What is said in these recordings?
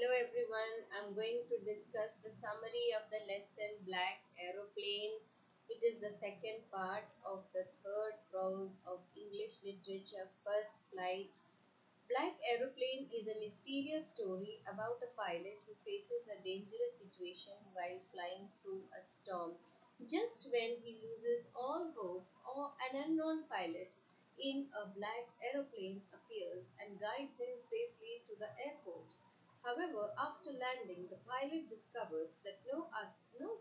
Hello everyone, I'm going to discuss the summary of the lesson Black Aeroplane. It is the second part of the third prose of English literature First Flight. Black Aeroplane is a mysterious story about a pilot who faces a dangerous situation while flying through a storm. Just when he loses all hope, an unknown pilot in a black aeroplane appears and guides him safely to the airport. However, after landing, the pilot discovers that no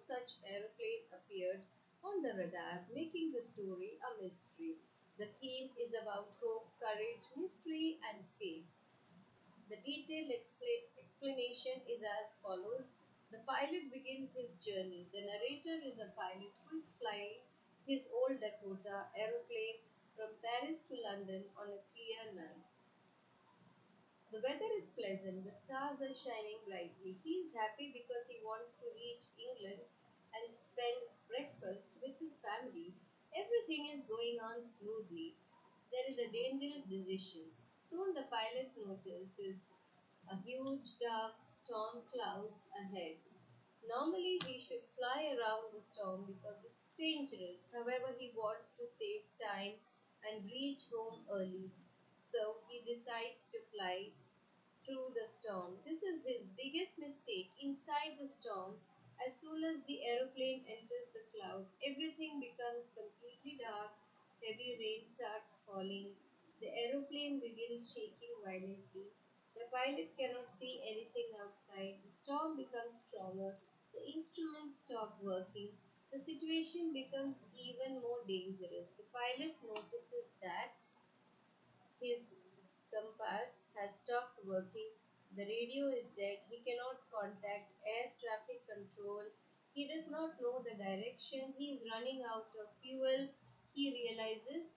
such aeroplane appeared on the radar, making the story a mystery. The theme is about hope, courage, mystery, and faith. The detailed explanation is as follows. The pilot begins his journey. The narrator is a pilot who is flying his old Dakota aeroplane from Paris to London on a clear night. The weather is pleasant, the stars are shining brightly. He is happy because he wants to reach England and spend breakfast with his family. Everything is going on smoothly. There is a dangerous decision. Soon the pilot notices a huge dark storm clouds ahead. Normally he should fly around the storm because it's dangerous. However, he wants to save time and reach home early. So he decides to fly through the storm. This is his biggest mistake. Inside the storm, as soon as the aeroplane enters the cloud, everything becomes completely dark. Heavy rain starts falling. The aeroplane begins shaking violently. The pilot cannot see anything outside. The storm becomes stronger. The instruments stop working. The situation becomes even more dangerous. The pilot notices that his compass has stopped working. The radio is dead. He cannot contact air traffic control. He does not know the direction. He is running out of fuel. He realizes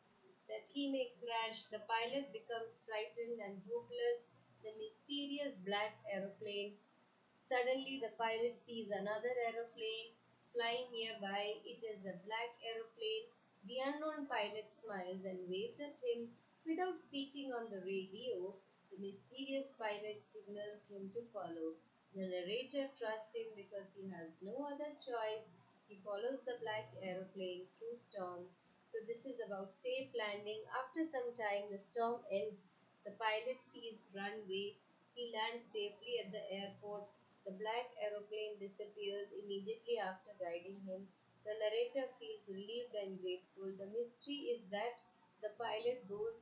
that he may crash. The pilot becomes frightened and hopeless. The mysterious black aeroplane. Suddenly, the pilot sees another aeroplane flying nearby. It is a black aeroplane. The unknown pilot smiles and waves at him without speaking on the radio. The mysterious pilot signals him to follow. The narrator trusts him because he has no other choice. He follows the black aeroplane through storm. So this is about safe landing. After some time, the storm ends. The pilot sees runway. He lands safely at the airport. The black aeroplane disappears immediately after guiding him. The narrator feels relieved and grateful. The mystery is that the pilot goes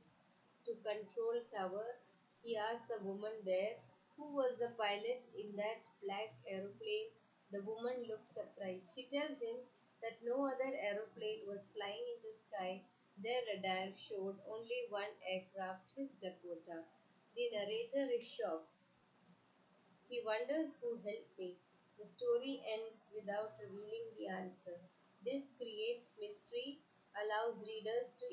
to control tower. He asks the woman there, who was the pilot in that black aeroplane. The woman looks surprised. She tells him that no other aeroplane was flying in the sky. Their radar showed only one aircraft, his Dakota. The narrator is shocked. He wonders who helped me. The story ends without revealing the answer. This creates mystery, allows readers to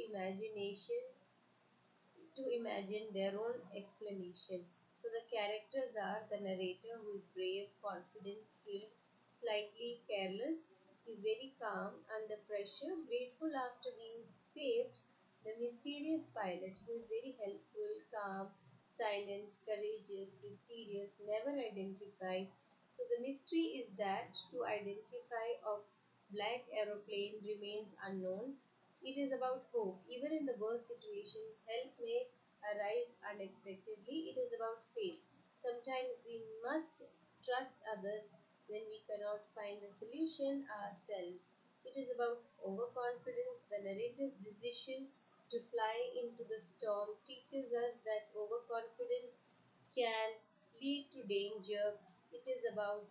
imagine their own explanation. So the characters are the narrator who is brave, confident, skilled, slightly careless, is very calm under pressure, grateful after being saved. The mysterious pilot who is very helpful, calm, silent, courageous, mysterious, never identified. So the mystery is that to identify of black aeroplane remains unknown. It is about hope. Even in the worst situations, help may arise unexpectedly. It is about faith. Sometimes we must trust others when we cannot find the solution ourselves. It is about overconfidence. The narrator's decision to fly into the storm teaches us that overconfidence can lead to danger. It is about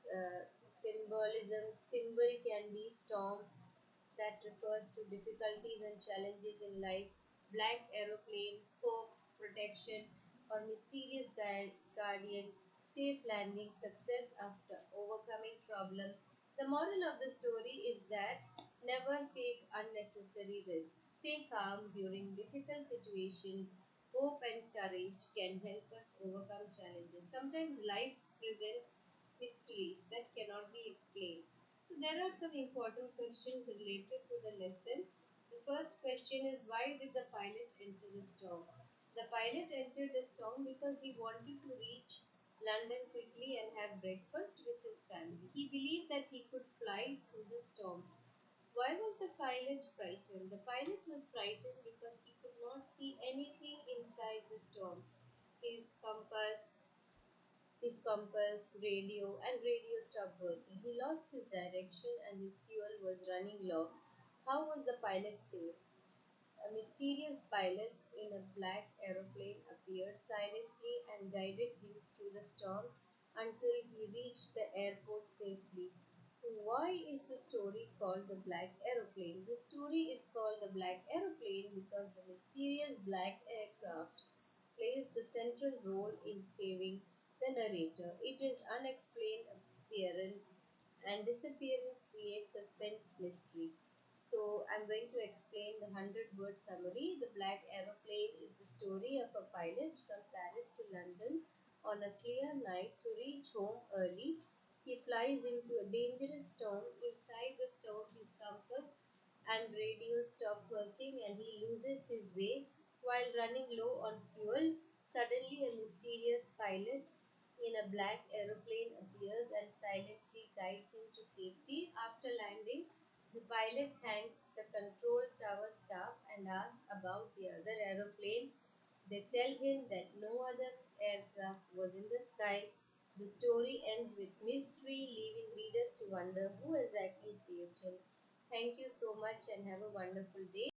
uh, symbolism. Symbol can be storm that refers to difficulties and challenges in life. Black aeroplane, hope, protection, or mysterious guardian, safe landing, success after overcoming problem. The moral of the story is that never take unnecessary risks. Stay calm during difficult situations. Hope and courage can help us overcome challenges. Sometimes life presents mysteries that cannot be explained. So there are some important questions related to the lesson. The first question is, why did the pilot enter the storm? The pilot entered the storm because he wanted to reach London quickly and have breakfast with his family. He believed that he could fly through the storm. Why was the pilot frightened? The pilot was frightened because he could not see anything inside the storm. His compass, radio stopped working. He lost his direction and his fuel was running low. How was the pilot saved? A mysterious pilot in a black aeroplane appeared silently and guided him through the storm until he reached the airport safely. Why is the story called the Black Aeroplane? The story is called the Black Aeroplane because the mysterious black aircraft plays the central role in saving the narrator. It is unexplained appearance and disappearance creates suspense mystery. So, I'm going to explain the 100-word summary. The Black Aeroplane is the story of a pilot from Paris to London on a clear night to reach home early. He flies into a dangerous storm. Inside the storm, his compass and radio stop working and he loses his way while running low on fuel. Suddenly, a mysterious pilot in a black aeroplane appears and silently guides him to safety. After landing, the pilot thanks the control tower staff and asks about the other aeroplane. They tell him that no other aircraft was in the sky. The story ends with mystery, leaving readers to wonder who exactly saved him. Thank you so much and have a wonderful day.